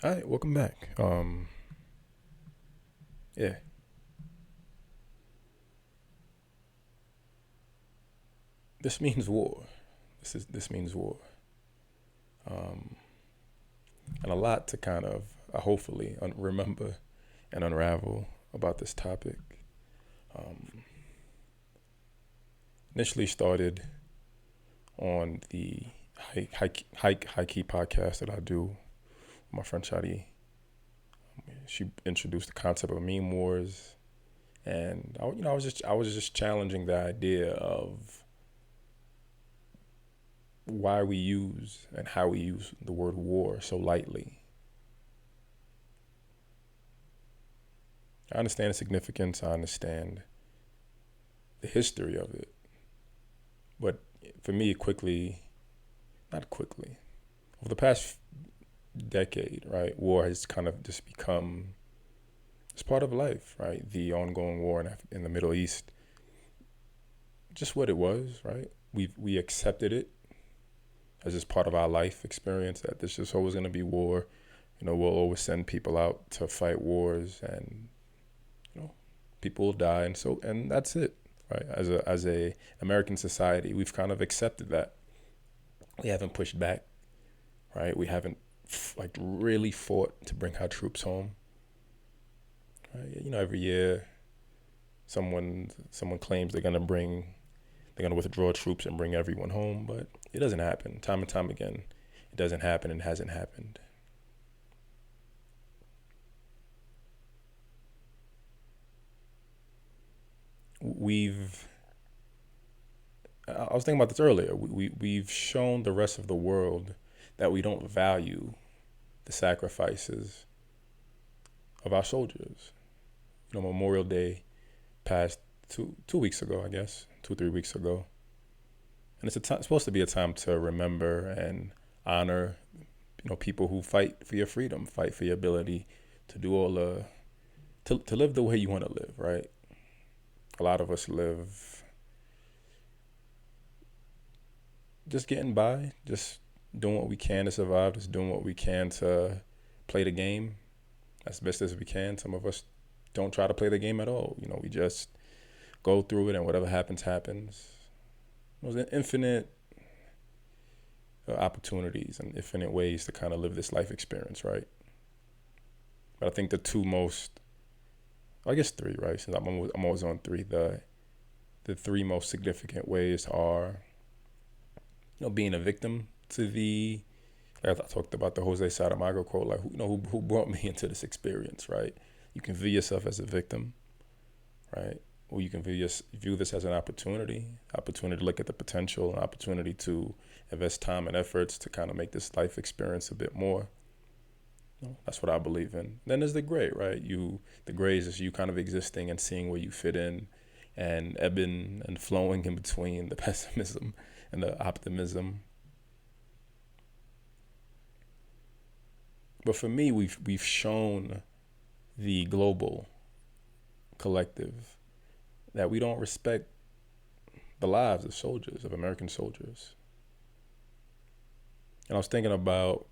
All right, welcome back. Yeah, this means war. This means war, and a lot to kind of hopefully remember and unravel about this topic. Um, Initially started on the high key podcast that I do with my friend Shadi. She introduced the concept of meme wars, and I was just challenging the idea of why we use and how we use the word war so lightly. I understand the significance, I understand the history of it, but for me, not quickly, over the past decade, right, war has kind of just become, it's part of life, right? The ongoing war in the Middle East, just what it was, right? We accepted it as just part of our life experience that there's just always going to be war. We'll always send people out to fight wars, and you know, people will die, and that's it, right? As a American society, we've kind of accepted that. We haven't pushed back, right? We haven't like really fought to bring our troops home. Right? Every year someone claims they're gonna withdraw troops and bring everyone home, but it doesn't happen. Time and time again, it doesn't happen and hasn't happened. We've I was thinking about this earlier. We've shown the rest of the world that we don't value the sacrifices of our soldiers. Memorial Day passed two weeks ago, I guess, 2 3 weeks ago, and supposed to be a time to remember and honor, people who fight for your freedom, fight for your ability to do all the to live the way you want to live, right? A lot of us live just getting by, just doing what we can to survive, just doing what we can to play the game as best as we can. Some of us don't try to play the game at all. We just go through it, and whatever happens, happens. There's an infinite opportunities and infinite ways to kind of live this life experience, right? But I think the two most, I guess three, right? Since I'm always on three. The three most significant ways are, being a victim to the, like I talked about the Jose Saramago quote, like who brought me into this experience, right? You can view yourself as a victim, right? Or you can view this as an opportunity to look at the potential, an opportunity to invest time and efforts to kind of make this life experience a bit more. That's what I believe in. Then there's the gray, right? The gray is just you kind of existing and seeing where you fit in, and ebbing and flowing in between the pessimism and the optimism. But for me, we've shown the global collective that we don't respect the lives of soldiers, of American soldiers. And I was thinking about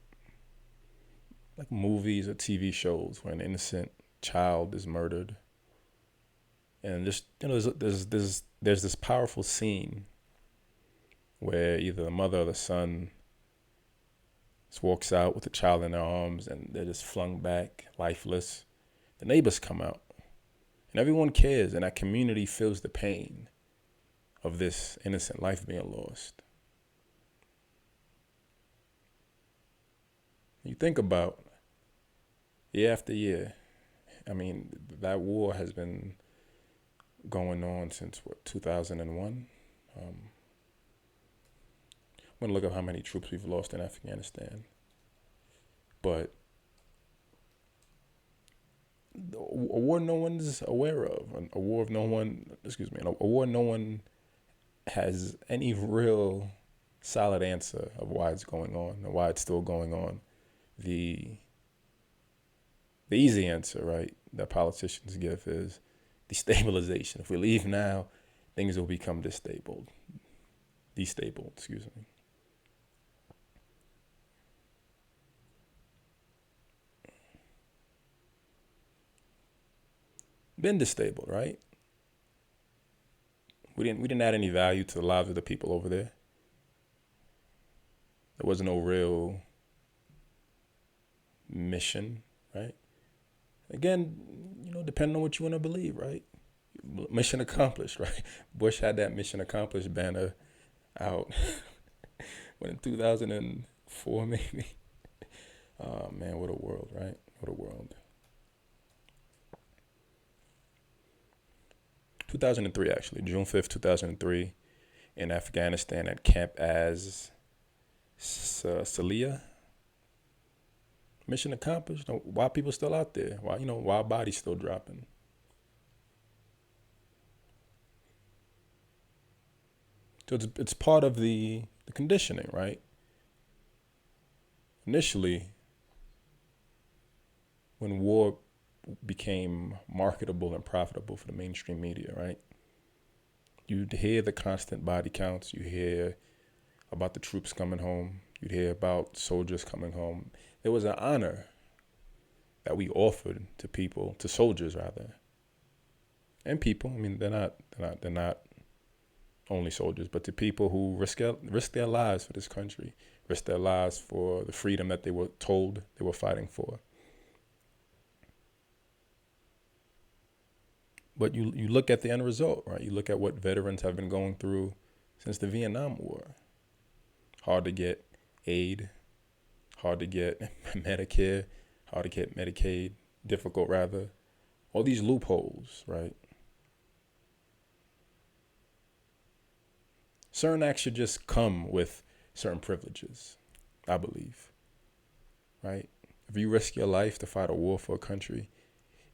like movies or TV shows where an innocent child is murdered, and just there's this powerful scene where either the mother or the son just walks out with the child in their arms, and they're just flung back lifeless. The neighbors come out, and everyone cares, and that community feels the pain of this innocent life being lost. You think about year after year. I mean, that war has been going on since what, 2001. I'm gonna look up how many troops we've lost in Afghanistan, but a war no one's aware of, a war of no one. Excuse me, a war no one has any real solid answer of why it's going on and why it's still going on. The the easy answer, right, that politicians give is destabilization. If we leave now, things will become destable. Excuse me. been disabled, right? We didn't add any value to the lives of the people over there. There wasn't no real mission, right? Again, depending on what you want to believe, right? Mission accomplished, right? Bush had that mission accomplished banner out when in 2004 maybe. Oh man, what a world, right? What a world. 2003 actually, June 5th, 2003, in Afghanistan at Camp Salia. Mission accomplished. Why people still out there? Why bodies still dropping? So it's part of the conditioning, right? Initially, when war became marketable and profitable for the mainstream media, right? You'd hear the constant body counts. You hear about the troops coming home. You'd hear about soldiers coming home. There was an honor that we offered to people, to soldiers rather, and people. I mean, they're not only soldiers, but to people who risk their lives for this country, risk their lives for the freedom that they were told they were fighting for. But you look at the end result, right? You look at what veterans have been going through since the Vietnam War. Hard to get aid, hard to get Medicare, hard to get Medicaid, difficult rather. All these loopholes, right? Certain acts should just come with certain privileges, I believe, right? If you risk your life to fight a war for a country,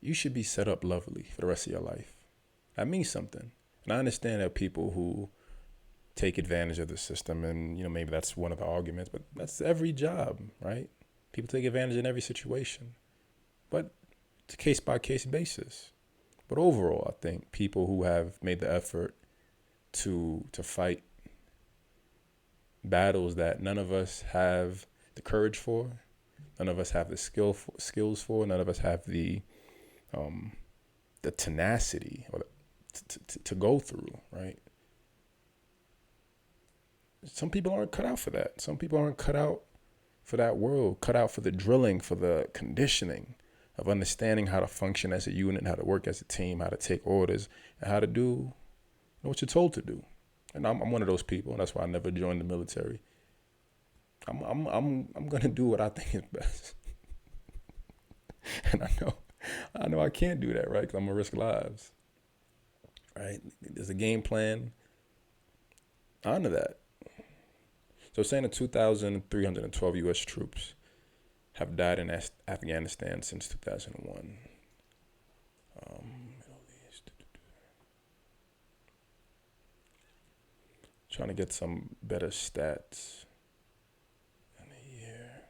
you should be set up lovely for the rest of your life. That means something. And I understand that people who take advantage of the system, and maybe that's one of the arguments, but that's every job, right? People take advantage in every situation, but it's a case by case basis. But overall, I think people who have made the effort to fight battles that none of us have the courage for, none of us have the skills for, none of us have the tenacity or to go through, right? Some people aren't cut out for that. Some people aren't cut out for that world, cut out for the drilling, for the conditioning of understanding how to function as a unit, how to work as a team, how to take orders, and how to do what you're told to do. And I'm one of those people, and that's why I never joined the military. I'm gonna do what I think is best, and I know I can't do that, right? Because I'm gonna risk lives, right? There's a game plan. Honor that. So saying that 2,312 U.S. troops have died in Afghanistan since 2001. Trying to get some better stats in a year.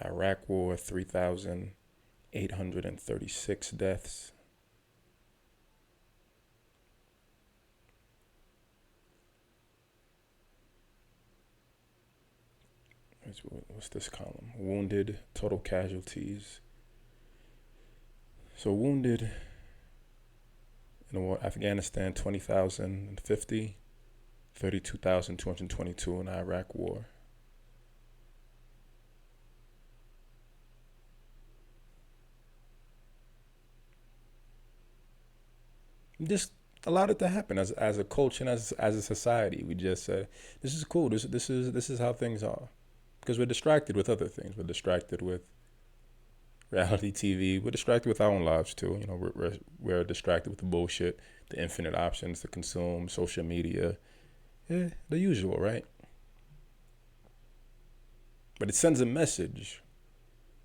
Iraq War, 3,836 deaths. What's this column? Wounded, total casualties. So wounded in the war, Afghanistan, 20,050, 32,222 in the Iraq War. Just allowed it to happen as a culture and as a society. We just said, this is cool. This is how things are, because we're distracted with other things. We're distracted with reality TV. We're distracted with our own lives too. We're distracted with the bullshit, the infinite options to consume, social media, the usual, right? But it sends a message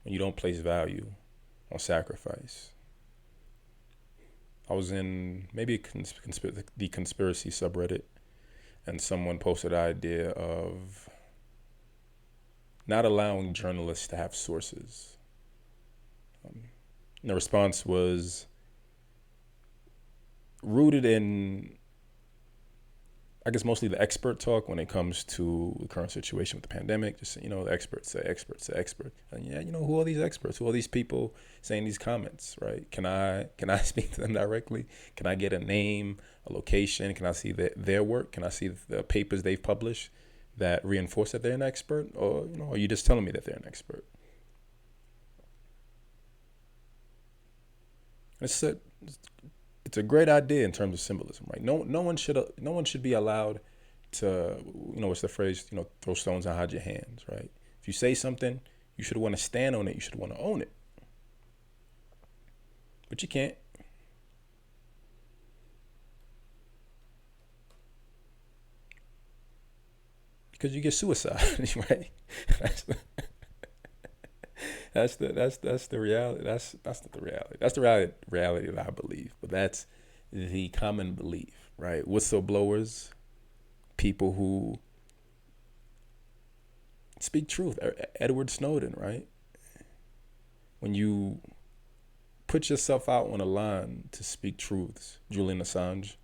when you don't place value on sacrifice. I was in maybe the conspiracy subreddit, and someone posted the idea of not allowing journalists to have sources. The response was rooted in I guess mostly the expert talk when it comes to the current situation with the pandemic. Just, the experts say experts say expert. And yeah, who are these experts? Who are these people saying these comments, right? Can I speak to them directly? Can I get a name, a location? Can I see their work? Can I see the papers they've published that reinforce that they're an expert? Or, are you just telling me that they're an expert? It's a great idea in terms of symbolism, right? No one should be allowed to, what's the phrase, throw stones and hide your hands, right? If you say something, you should want to stand on it. You should want to own it, but you can't. Because you get suicide, right? That's the, that's the reality. That's not the reality. That's the reality that I believe. But that's the common belief, right? Whistleblowers, people who speak truth. Edward Snowden, right? When you put yourself out on a line to speak truths, Julian Assange,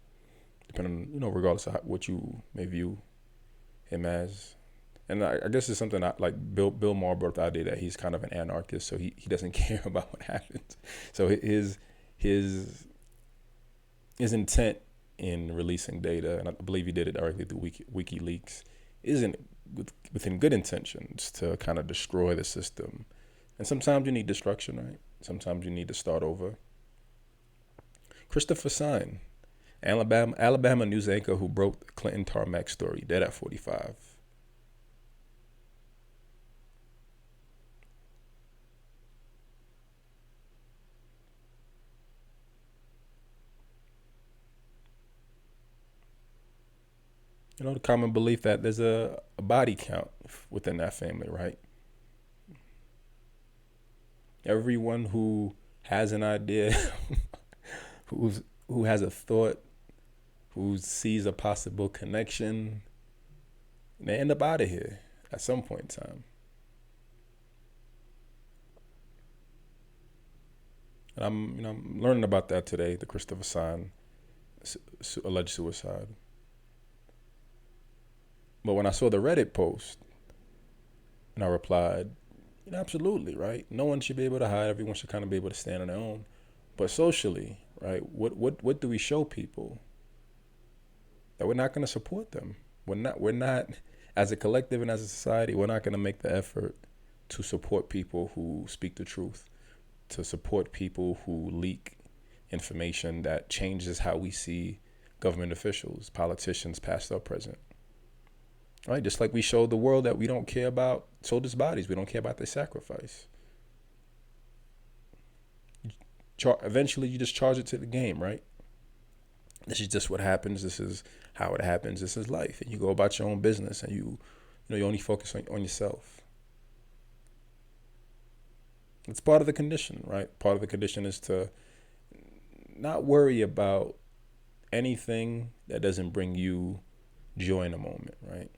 depending on, regardless of what you may view him as. And I guess it's something like Bill Maher brought up the idea that he's kind of an anarchist, so he doesn't care about what happens. So his intent in releasing data, and I believe he did it directly through WikiLeaks, isn't within good intentions to kind of destroy the system. And sometimes you need destruction, right? Sometimes you need to start over. Christopher Sine, Alabama news anchor who broke the Clinton tarmac story, dead at 45. The common belief that there's a body count within that family, right? Everyone who has an idea, who has a thought, who sees a possible connection, they end up out of here at some point in time. And I'm learning about that today, the Christopher Sine alleged suicide. But when I saw the Reddit post, and I replied, absolutely, right? No one should be able to hide. Everyone should kind of be able to stand on their own. But socially, right? What do we show people? That we're not going to support them. We're not, as a collective and as a society, we're not going to make the effort to support people who speak the truth, to support people who leak information that changes how we see government officials, politicians, past or present. Right? Just like we showed the world that we don't care about soldiers' bodies. We don't care about their sacrifice. Eventually, you just charge it to the game, right? This is just what happens. This is how it happens. This is life. And you go about your own business and you only focus on yourself. It's part of the condition, right? Part of the condition is to not worry about anything that doesn't bring you joy in the moment, right?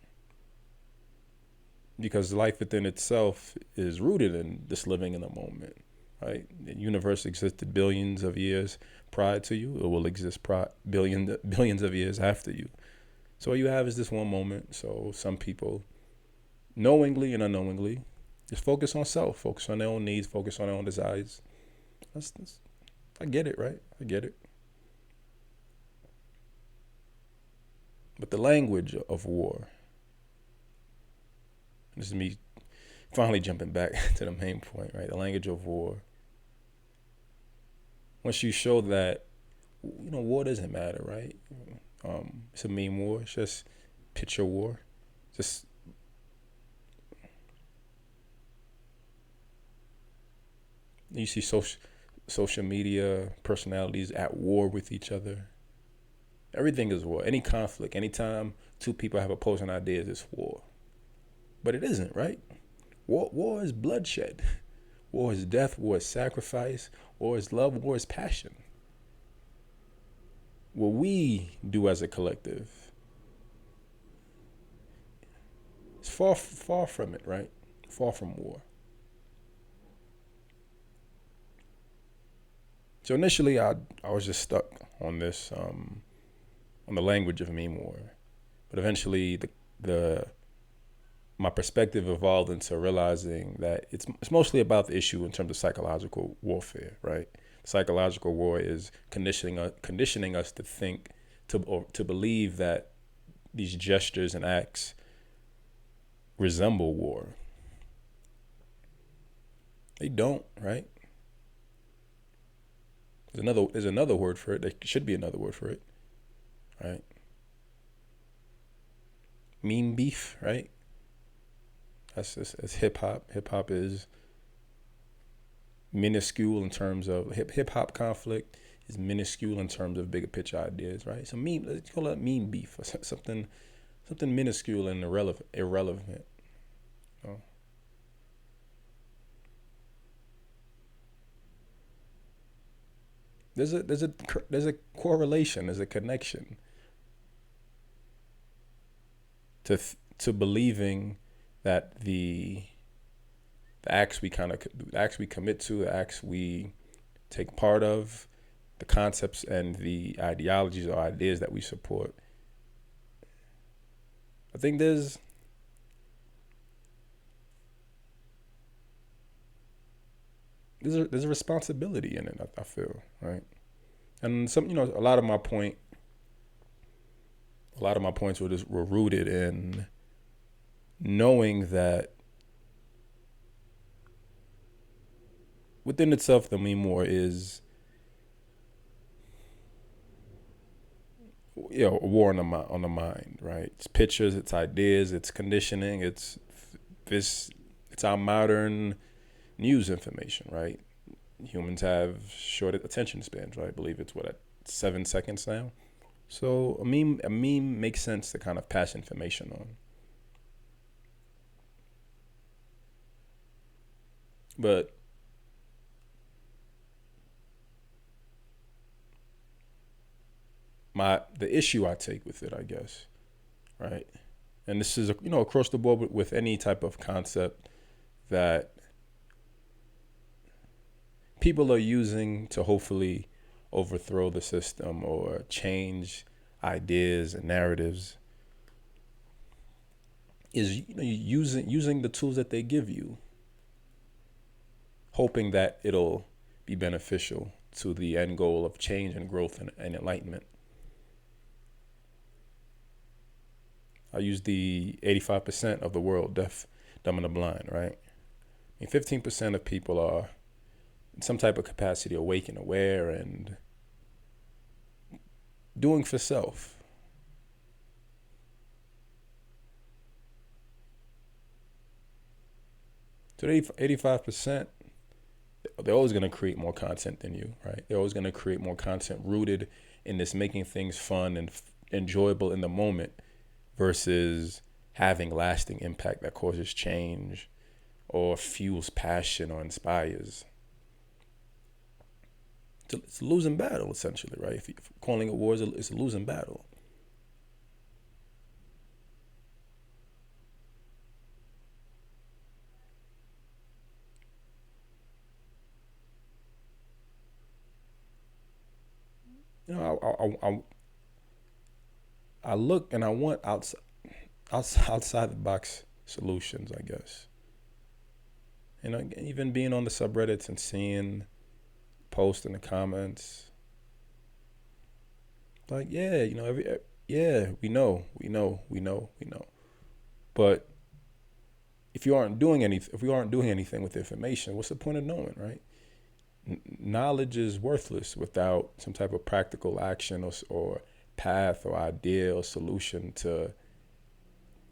Because life within itself is rooted in this living in the moment, right? The universe existed billions of years prior to you. It will exist billions of years after you. So all you have is this one moment. So some people, knowingly and unknowingly, just focus on self, focus on their own needs, focus on their own desires. I get it, right? I get it. But the language of war, this is me finally jumping back to the main point, right? The language of war. Once you show that, war doesn't matter, right? It's a meme war. It's just picture war. Just you see social media personalities at war with each other. Everything is war. Any conflict, anytime two people have opposing ideas, it's war. But it isn't, right? War is bloodshed. War is death. War is sacrifice. War is love. War is passion. What we do as a collective is far from it, right? Far from war. So initially, I was just stuck on this, on the language of meme war. But eventually, the my perspective evolved into realizing that it's mostly about the issue in terms of psychological warfare, right? Psychological war is conditioning us to think, or to believe that these gestures and acts resemble war. They don't, right? There's another word for it. There should be another word for it, right? Mean beef, right? That's hip hop. Hip hop is minuscule in terms of hip hop conflict is minuscule in terms of bigger picture ideas, right? So let's call it mean beef or something minuscule and irrelevant. You know? There's a correlation, there's a connection to believing that the acts we commit to, the acts we take part of, the concepts and the ideologies or ideas that we support. I think there's a responsibility in it. I feel, right, and a lot of my points were rooted in knowing that within itself, the meme war is, a war on the mind, right? It's pictures, it's ideas, it's conditioning, this, it's our modern news information, right? Humans have short attention spans, right? I believe it's at 7 seconds now. So a meme makes sense to kind of pass information on. But the issue I take with it, I guess, right? And this is across the board with any type of concept that people are using to hopefully overthrow the system or change ideas and narratives, is using the tools that they give you, hoping that it'll be beneficial to the end goal of change and growth and enlightenment. I use the 85% of the world deaf, dumb, and the blind, right? I mean, 15% of people are in some type of capacity awake and aware and doing for self. So 85%, they're always going to create more content than you, right? They're always going to create more content rooted in this making things fun and enjoyable in the moment versus having lasting impact that causes change or fuels passion or inspires. It's a losing battle, essentially, right? If calling it war it's a losing battle. I look and I want outside the box solutions, I guess. Even being on the subreddits and seeing posts in the comments, like, yeah, yeah, we know. But if we aren't doing anything with information, what's the point of knowing, right? Knowledge is worthless without some type of practical action or path or idea or solution to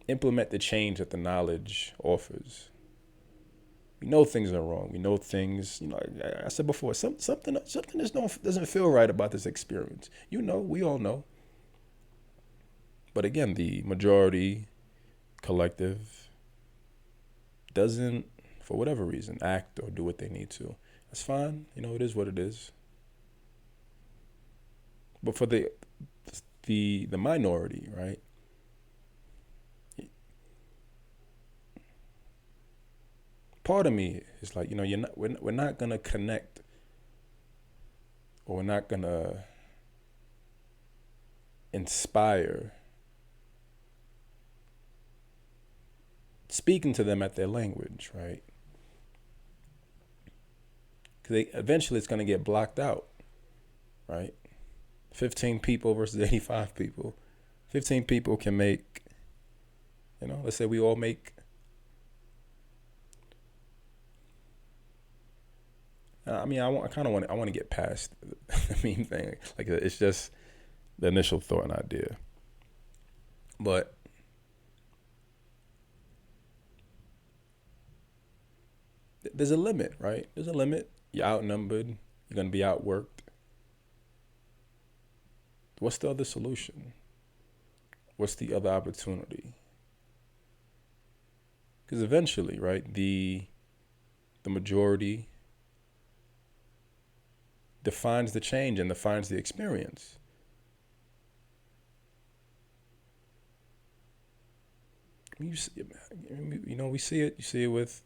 implement the change that the knowledge offers. We know things are wrong. We know things. I said before, something just doesn't feel right about this experience. We all know. But again, the majority, collective, doesn't, for whatever reason, act or do what they need to. That's fine. It is what it is. But for the minority, right? Part of me is like, we're not gonna connect, or we're not gonna inspire speaking to them at their language, right? Because eventually it's going to get blocked out, right? 15 people versus 85 people. 15 people can make, let's say we all make, I want to get past the meme thing. Like, it's just the initial thought and idea. But there's a limit, right? There's a limit. You're outnumbered. You're going to be outworked. What's the other solution? What's the other opportunity? Because eventually, right, the majority defines the change and defines the experience. We see it. You see it with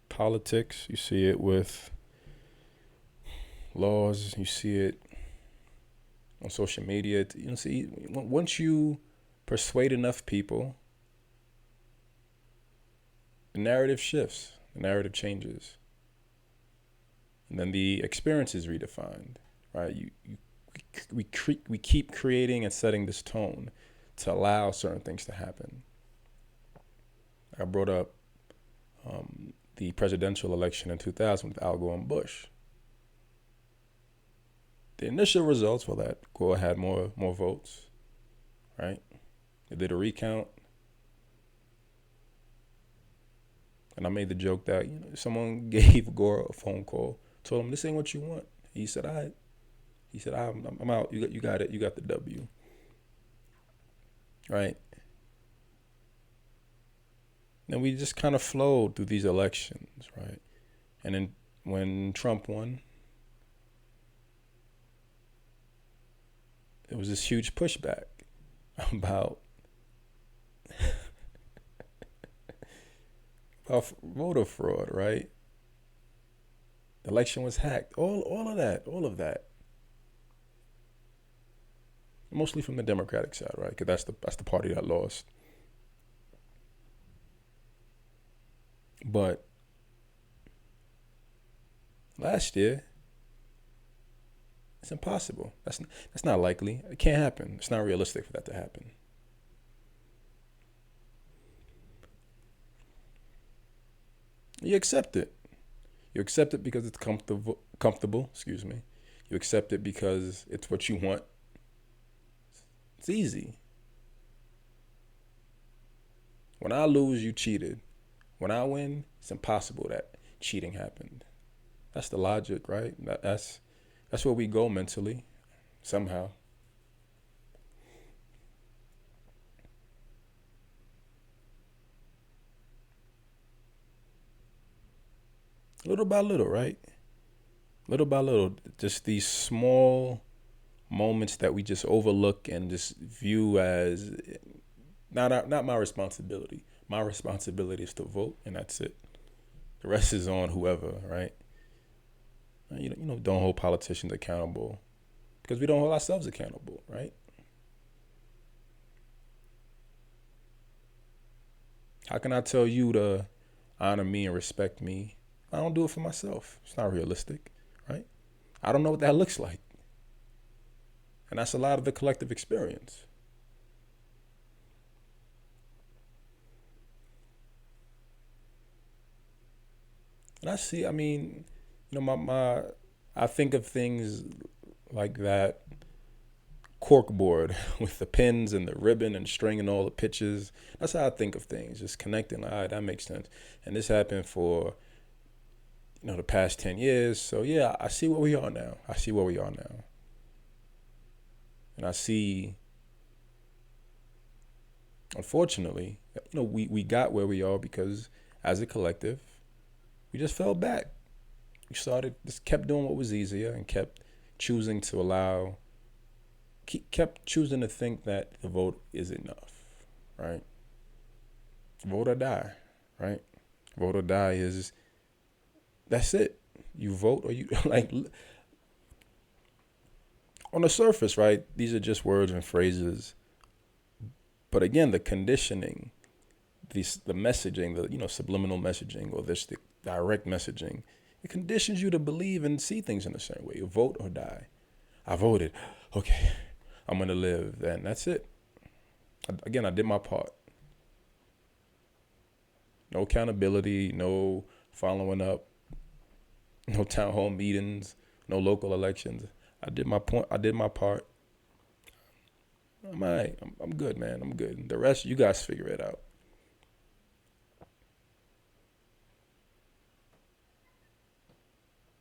politics. You see it with laws. You see it on social media. Once you persuade enough people, the narrative shifts. The narrative changes. And then the experience is redefined, right? We keep creating and setting this tone to allow certain things to happen. I brought up the presidential election in 2000 with Al Gore and Bush. The initial results were that Gore had more votes, right? They did a recount. And I made the joke that someone gave Gore a phone call, told him, this ain't what you want. He said, all right. He said, I'm out. You got it. You got the W. Right? And we just kind of flowed through these elections, right? And then when Trump won, there was this huge pushback about voter fraud, right? The election was hacked. All of that. Mostly from the Democratic side, right? Because that's the party that lost. But last year, it's impossible. That's not likely. It can't happen. It's not realistic for that to happen. You accept it. You accept it because it's comfortable. Excuse me. You accept it because it's what you want. It's easy. When I lose, you cheated. When I win, it's impossible that cheating happened. That's the logic, right? That's where we go mentally, somehow. Little by little, right? Little by little, just these small moments that we just overlook and just view as not my responsibility. My responsibility is to vote, and that's it. The rest is on whoever, right? Don't hold politicians accountable because we don't hold ourselves accountable, right? How can I tell you to honor me and respect me? I don't do it for myself. It's not realistic, right? I don't know what that looks like. And that's a lot of the collective experience. And I see, I think of things like that corkboard with the pins and the ribbon and string and all the pitches. That's how I think of things, just connecting. All right, that makes sense. And this happened for, the past 10 years. So yeah, I see where we are now. And I see, unfortunately, we got where we are because as a collective, we just fell back. We just kept doing what was easier and kept choosing to think that the vote is enough, right? Vote or die, right? Vote or die that's it. You vote or you, on the surface, right? These are just words and phrases. But again, the conditioning, the messaging, the subliminal messaging, or this the direct messaging, it conditions you to believe and see things in a certain way. Vote or die. I voted. Okay, I'm gonna live, and that's it. Again, I did my part. No accountability, no following up, no town hall meetings, no local elections. I did my point. I did my part. I'm all right. I'm good, man. I'm good. The rest, you guys figure it out.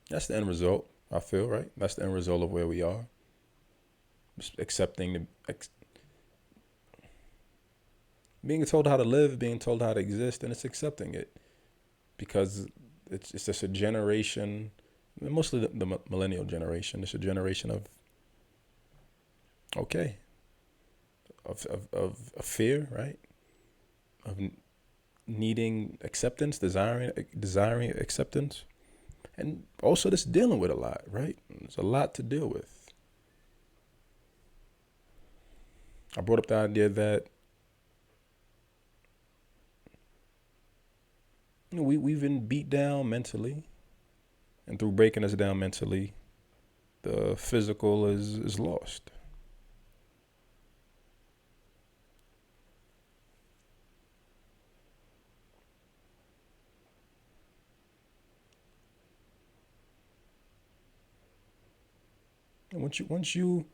That's the end result, I feel, right? That's the end result of where we are. Just accepting being told how to live, being told how to exist, and it's accepting it because it's just a generation, mostly the millennial generation. It's a generation of okay, of fear, right? Of needing acceptance, desiring acceptance, and also just dealing with a lot, right? There's a lot to deal with. I brought up the idea that we've been beat down mentally, and through breaking us down mentally, the physical is lost. And once you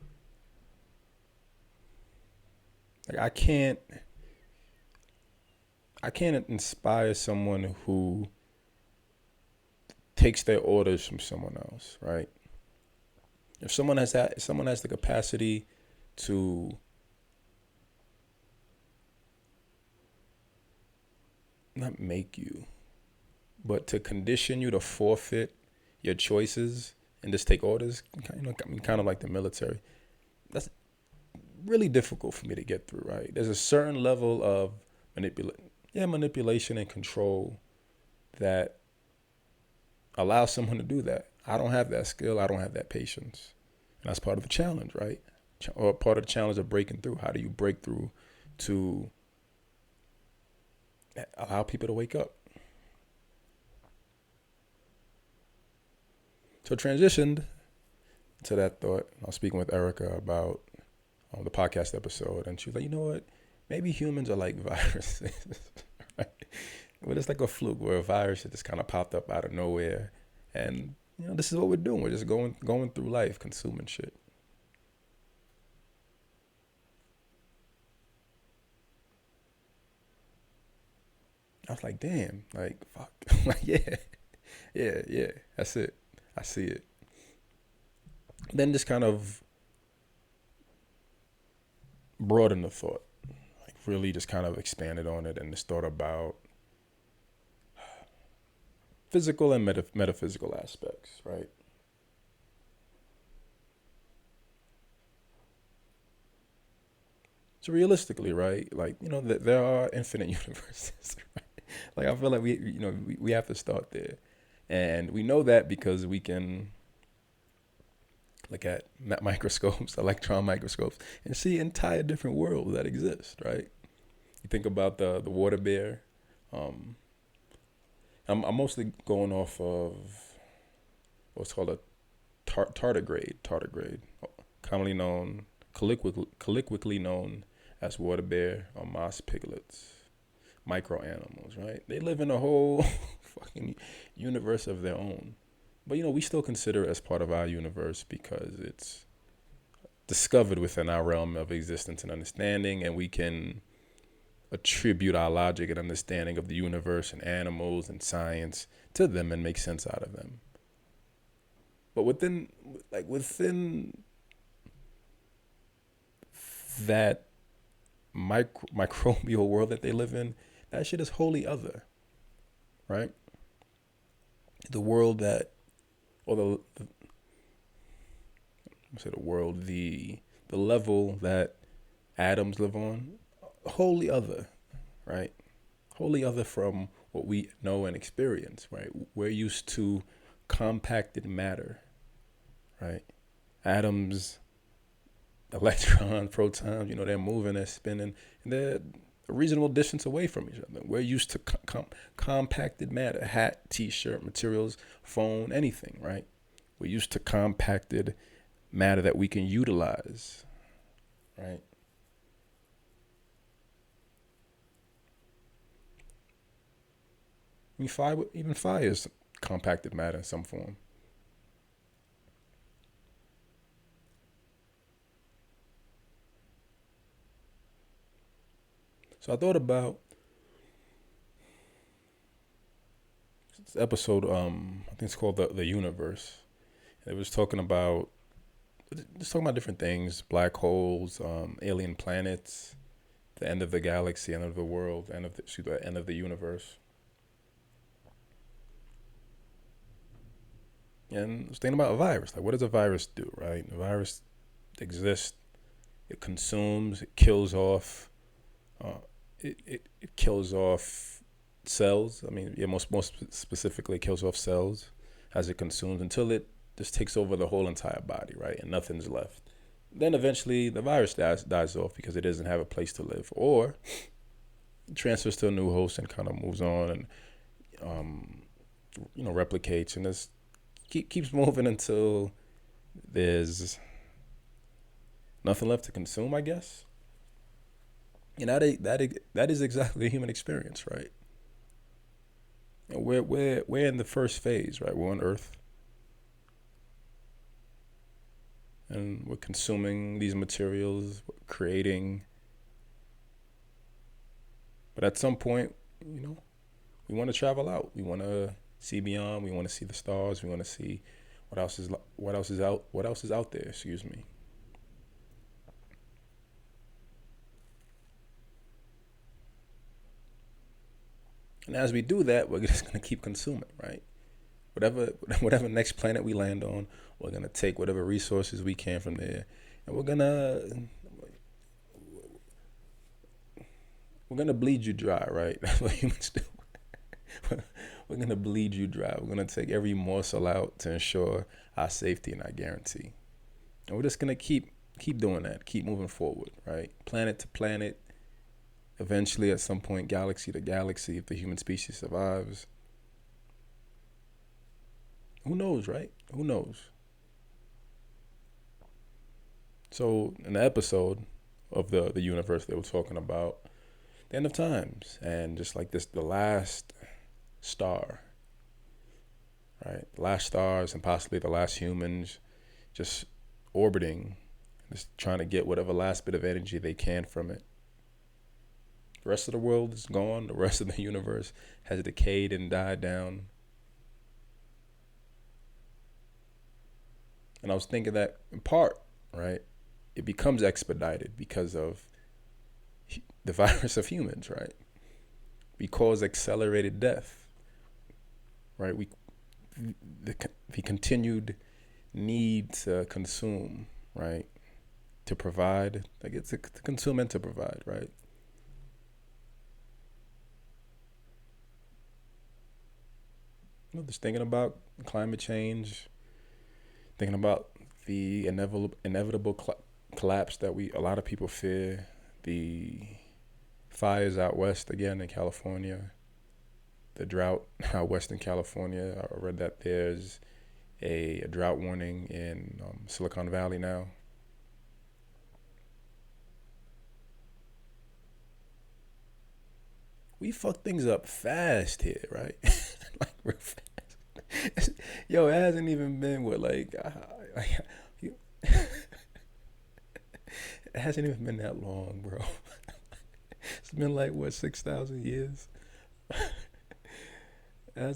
like I can't inspire someone who takes their orders from someone else, right? If someone has the capacity to not make you, but to condition you to forfeit your choices and just take orders, kind of like the military. That's really difficult for me to get through, right? There's a certain level of manipulation and control that allows someone to do that. I don't have that skill. I don't have that patience. And that's part of the challenge, right? Or part of the challenge of breaking through. How do you break through to allow people to wake up? So transitioned to that thought. I was speaking with Erica about the podcast episode, and she was like, you know what? Maybe humans are like viruses, right? But it's like a fluke where a virus just kind of popped up out of nowhere, and this is what we're doing. We're just going through life, consuming shit. I was like, damn, like fuck, like yeah, that's it. I see it. Then just kind of broadened the thought, like really just kind of expanded on it and just thought about physical and metaphysical aspects, right? So realistically, right, like there are infinite universes, right? Like I feel like we have to start there, and we know that because we can look at microscopes, electron microscopes, and see entire different worlds that exist, right? You think about the water bear. Um, I'm mostly going off of what's called a tardigrade, commonly known, colloquially known as water bear or moss piglets, micro animals, right? They live in a whole fucking universe of their own. But we still consider it as part of our universe because it's discovered within our realm of existence and understanding, and we can attribute our logic and understanding of the universe and animals and science to them and make sense out of them. But within that microbial world that they live in, that shit is wholly other, right? The world that, or the world, the level that atoms live on, wholly other, right? Wholly other from what we know and experience, right? We're used to compacted matter, right? Atoms, electrons, protons, they're moving, they're spinning, and they're a reasonable distance away from each other. We're used to compacted matter, hat, t-shirt, materials, phone, anything, right? We're used to compacted matter that we can utilize, right? I mean, even fire is compacted matter in some form. So I thought about this episode. I think it's called the Universe. It was talking about different things: black holes, alien planets, the end of the galaxy, end of the world, the end of the universe. And I was thinking about a virus. Like, what does a virus do, right? A virus exists. It consumes. It kills off. It kills off cells. I mean, yeah, most specifically, it kills off cells as it consumes until it just takes over the whole entire body, right? And nothing's left. Then eventually the virus dies off because it doesn't have a place to live, or it transfers to a new host and kind of moves on and replicates and just keeps moving until there's nothing left to consume, I guess. And that is exactly the human experience, right? And we're in the first phase, right? We're on Earth, and we're consuming these materials, we're creating. But at some point, we want to travel out. We want to see beyond. We want to see the stars. We want to see what else is out there. Excuse me. And as we do that, we're just gonna keep consuming, right? Whatever next planet we land on, we're gonna take whatever resources we can from there, and we're gonna bleed you dry, right? That's what humans do. We're gonna bleed you dry. We're gonna take every morsel out to ensure our safety and our guarantee, and we're just gonna keep doing that, keep moving forward, right? Planet to planet. Eventually, at some point, galaxy to galaxy, if the human species survives. Who knows, right? Who knows? So, in the episode of the universe, they were talking about the end of times, and just like this, the last star, right? The last stars and possibly the last humans just orbiting, just trying to get whatever last bit of energy they can from it. The rest of the world is gone. The rest of the universe has decayed and died down. And I was thinking that in part, right, it becomes expedited because of the virus of humans, right? We cause accelerated death, right? The continued need to consume, right? To provide, like it's to consume and to provide, right? Just thinking about climate change, thinking about the inevitable collapse that a lot of people fear, the fires out west again in California, the drought out west in California. I read that there's a drought warning in Silicon Valley now. We fuck things up fast here, right? Like real fast. Yo, it hasn't even been it hasn't even been that long, bro. It's been 6,000 years. How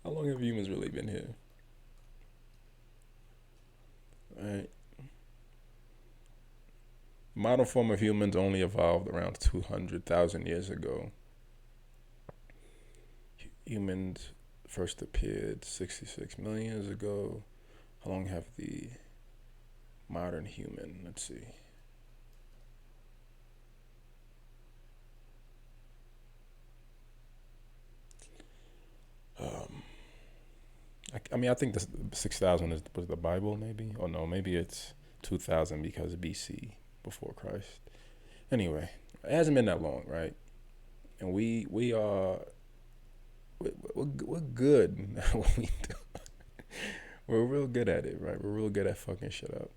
long have humans really been here? Right. Modern form of humans only evolved around 200,000 years ago. Humans first appeared 66 million years ago. How long have the modern human? Let's see. I think this 6,000 was the Bible, maybe. Oh no, maybe it's 2,000 because BC, before Christ. Anyway, it hasn't been that long, right? and we are we're good at what we do. We're real good at it, right? We're real good at fucking shit up.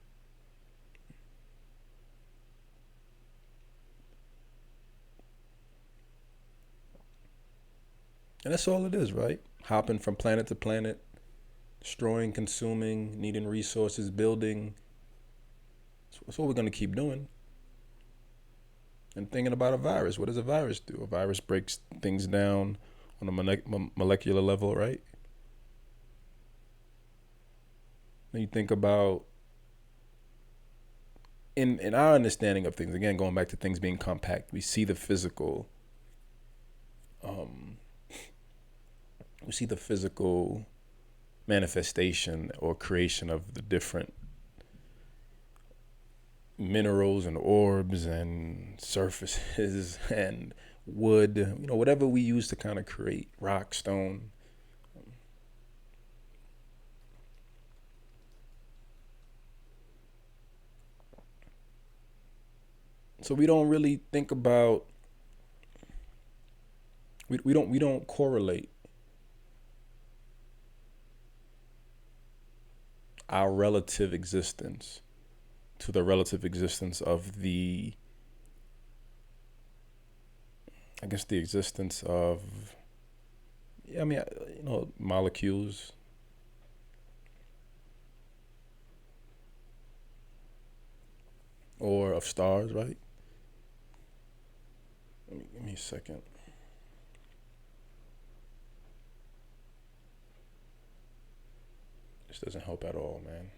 And that's all it is, right? Hopping from planet to planet, destroying, consuming, needing resources, building. That's what we're gonna keep doing. And thinking about a virus, what does a virus do? A virus breaks things down on a molecular level, right? Then you think about in our understanding of things. Again, going back to things being compact, we see the physical. Um, we see the physical manifestation or creation of the different minerals and orbs and surfaces and wood, whatever we use to kind of create rock, stone. So we don't really think about we don't correlate our relative existence to the relative existence of the existence of, yeah, I mean, molecules or of stars, right? Give me a second. This doesn't help at all, man.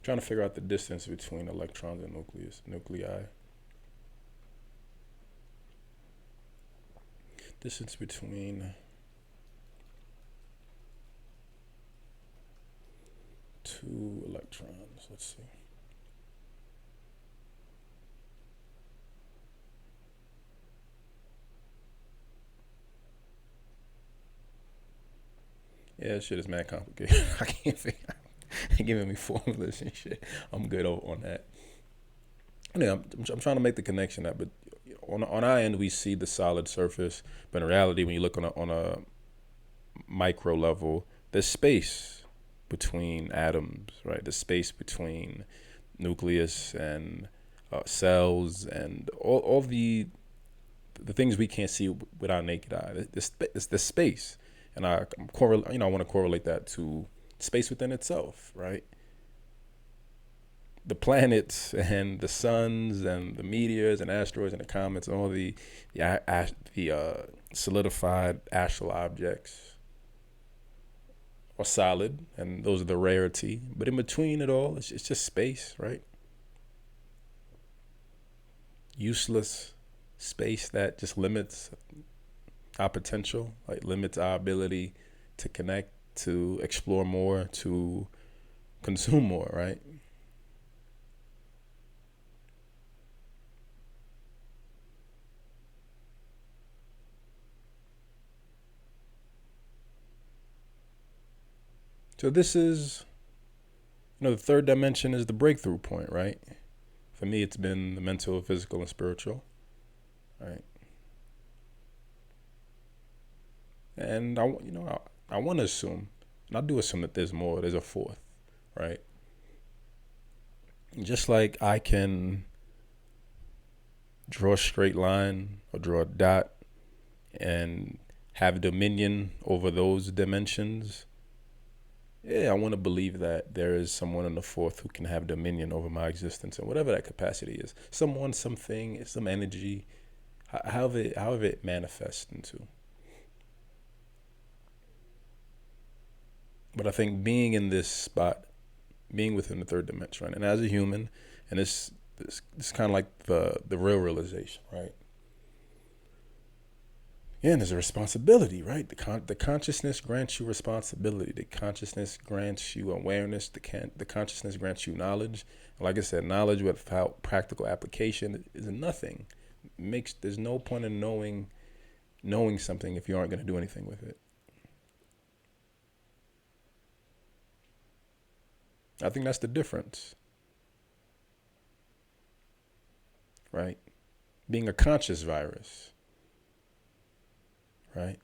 Trying to figure out the distance between electrons and nuclei. Distance between two electrons. Let's see. Yeah, this shit is mad complicated. I can't figure out. They're giving me formulas and shit. I'm good on that. Yeah, I'm trying to make the connection that, but on our end we see the solid surface, but in reality, when you look on a micro level, there's space between atoms, right? There's space between nucleus and cells and all the things we can't see with our naked eye. There's space, and I want to correlate that to space within itself, right? The planets and the suns and the meteors and asteroids and the comets and all the solidified astral objects are solid, and those are the rarity. But in between it all, it's just space, right? Useless space that just limits our potential, like limits our ability to connect, to explore more, to consume more, right? So this is, the third dimension is the breakthrough point, right? For me, it's been the mental, physical, and spiritual, right? And I want to assume, and I do assume that there's more. There's a fourth, right? Just like I can draw a straight line or draw a dot and have dominion over those dimensions. Yeah, I want to believe that there is someone in the fourth who can have dominion over my existence and whatever that capacity is. Someone, something, some energy, however it manifests into. But I think being in this spot, being within the third dimension, right? And as a human, and this kind of like the real realization, right? Yeah, and there's a responsibility, right? The consciousness grants you responsibility. The consciousness grants you awareness. The consciousness grants you knowledge. Like I said, knowledge without practical application is nothing. There's no point in knowing something if you aren't going to do anything with it. I think that's the difference, right? being a conscious virus, right?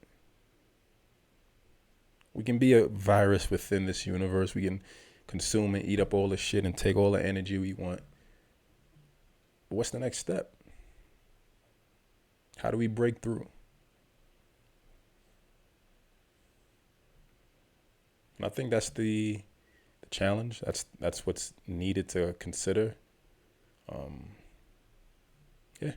We can be a virus within this universe. We can consume and eat up all the shit and take all the energy we want. But what's the next step? How do we break through? And I think that's the challenge. That's what's needed to consider. Yeah,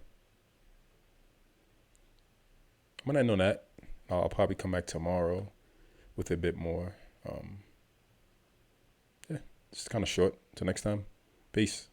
I'm gonna end on that. I'll probably come back tomorrow with a bit more. Yeah, it's kind of short. Till next time, peace.